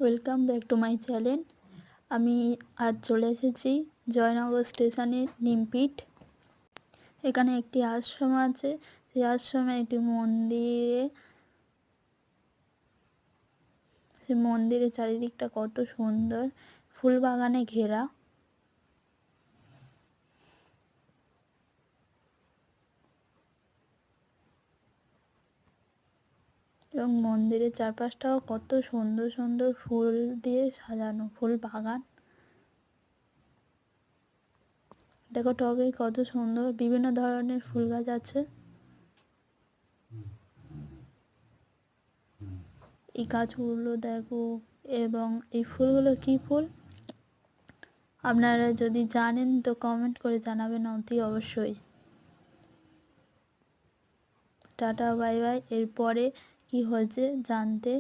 Welcome back to my channel. আমি আজ চলে এসেছি জয়নগর স্টেশনে নিমপিট। এখানে একটি আশ্রম আছে। সেই আশ্রমে একটি মন্দিরের চারিদিকটা কত সুন্দর, ফুল বাগানে ঘেরা। এবং মন্দিরের চারপাশটাও কত সুন্দর সুন্দর ফুল দিয়ে সাজানো, ফুল বাগান। দেখো টবে কত সুন্দর বিভিন্ন ধরনের ফুল গাছ আছে। এই গাছগুলো দেখো, এবং এই ফুলগুলো কি ফুল আপনারা যদি জানেন তো কমেন্ট করে জানাবেন অতি অবশ্যই। Tata bye bye. এরপরে কি হয়েছে জানতে